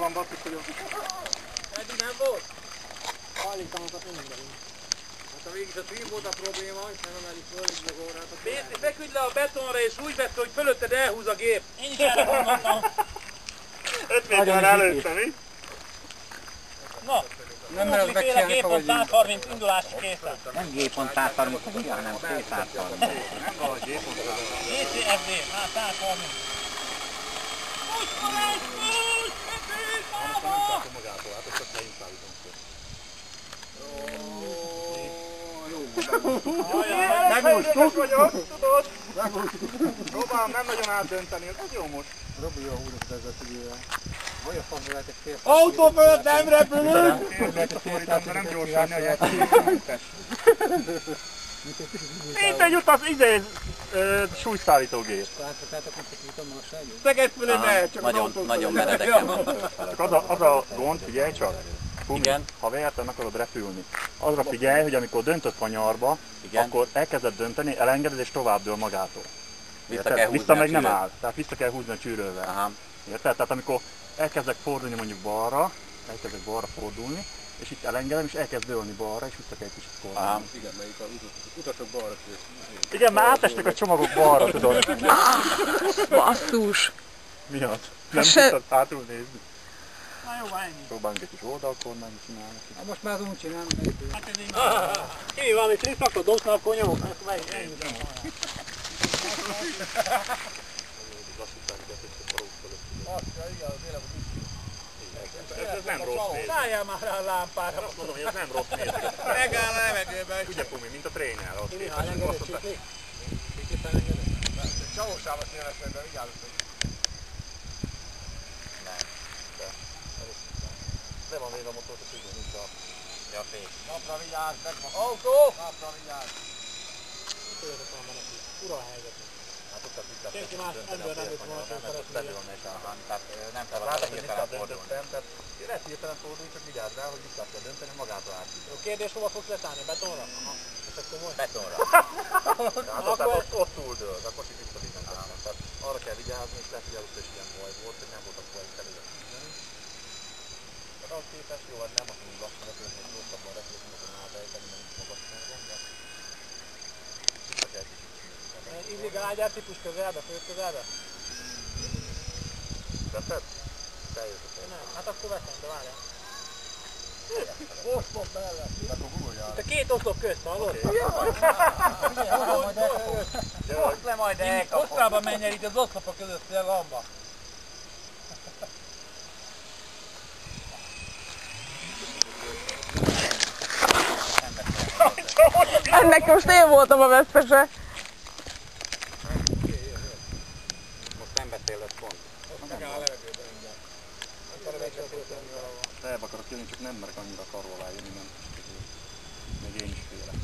van, basszus, hogy Eddig nem volt? Hajlítamokat mindig vagyunk. Hát a végig a tűn volt a probléma, és nem emelik föl, így meg órát. Feküdj le a betonra és úgy vett, hogy fölötted elhúz a gép. Én is erre gondoltam. 5 méter előtte, mi? Na, Nem lehet megcsinálni, gépont 130 indulási készen. Nem gépont 130, hanem 230. Nem valahogy gépont 130. GCFD, 130. Most Balázs, most! Nem szálltom magától, hát ezt csak ne szállítom föl. Megmúltuk vagyok, tudod? Próbálom nem nagyon átdönteni, ez jó most. Robi jó húzott vezetőjével. Olyan fog lehet egy fél. Autó fölött nem repülünk! Én szorítani, de nem gyorsan, hogy egy mint egy utas, súlyszállítógép. Láthatátok, mint egy vitomosságú? Szegedfülön ne, csak az autót. Nagyon meredeken van. Csak az a gond, figyelj csak. Igen. Ha véletlenül akarod repülni, azra figyelj, hogy amikor döntött kanyarba, akkor elkezded dönteni, elengeded és tovább dől magától. Vissza meg nem áll, tehát vissza kell húzni a csűrővel. Aha. Érted? Tehát amikor elkezdek fordulni mondjuk balra, elkezdek balra fordulni, és itt elengedem, és elkezd dőlni balra, és vissza kell kicsit fordulni. Igen, melyik az utasok balra tűz. Igen, már átestek a csomagok balra, tudod. Basszus! Mi az? Nem tudtad hátul nézni. Na jó, van ennyi. Próbálunk egy kis oldalkormányt csinálni. Hát most már az úgy csinálom, Hát ez így már. Kimi valami tripakot dobsz, akkor nyomok, akkor megyünk. Ez nem rossz néz. Szálljál már rá a lámpára. Azt mondom, hogy ez nem rossz néz. Megáll a levegőben. Ugye Pumi, mint a tréner. Kimi, hány engedett csikli? Csavósávat nyelek meg, de vigyázzunk. De van még a motor, hogy tudjon, nincs a... Ja, fény. Napra vigyázz, megvan. Autó! Napra vigyázz. Tudjátok van neki. Ura a helyzet. Hát ott a vissza. Senki más ebből nem jött volna, hogy szeretnél. tehát nem kell Látod, a hogy hirtelen fordulni. tehát lehet hirtelen fordulni, csak vigyázz rá, hogy vissza kell dönteni, magától átjut. Jó kérdés, hova fogsz leszállni? Betonra? Aha. És akkor mondj. Betonra. Tehát ott túldől, de akkor is visszavizentem. Tehát arra kell vigyázni, és lehet, hogy előtt is ilyen baj volt, hogy nem voltak baj előtt. Tehát az képes, jó, hát nem akarunk lassan repülni, és rosszabban repülni, akkor átejteni, nem is magasságon, de vissza kell kicsit csinálni. Ízig ágyár típus közelbe, főt közelbe? Veszed? Teljesített. Nem, hát akkor veszem, de várjál. Oszlop mellett. Akkor gugoljál. Itt a két oszlop közt, hallod? Hozd le majd elkapom. Osztrában menjen itt az oszlopok között, a lamba. Ennek most én voltam a vesztese. Most nem beszélett pont. Megáll a levegőben mindjárt. Lejjebb akarok jönni, csak nem merek annyira karról alá jönni, nem. Még én is félek.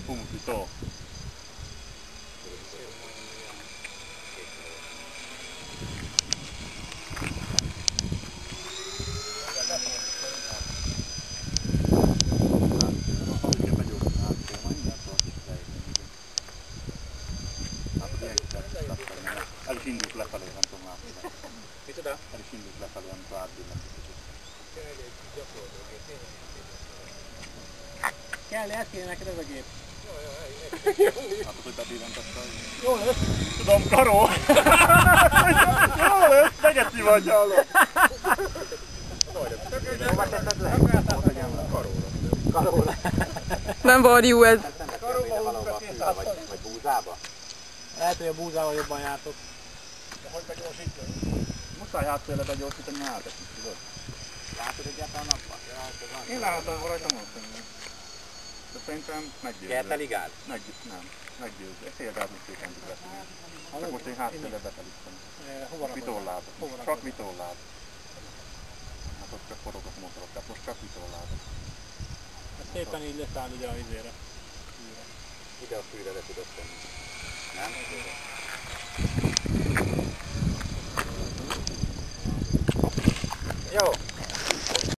Pumpító. El is indult lefelé, nem tudom látni. Micsoda? El is indult lefelé, amikor átbillentik kicsit. Kell, ezt kéne neked ez a gép. Látod, hogy bebillentette? Jó lesz. Tudom, karó! Jó lesz, megeti vagy, hallod! Karóra. Nem varjú ez. Karóba húzzuk a 200 vagy búzába? Lehet, hogy a búzával jobban jártok. De hogy begyorsítja? Muszáj hátszéle begyorsítani, átesik, tudod? Látod egyáltalán a nappal? Én látom, rajta mondtam. De szerintem meggyőző. Kertelig áll? Nem, meggyőző. Félgázni szépen tud veszni. Csak most én hátszéle betelítem. Hova rakod? Vitorlázok. Csak vitorlázok. Hát ott csak forog a motorok, tehát most csak vitorlázok. Ez szépen így leszáll ide a izére. Ide a fűre le tudod tenni. Nem? Jó.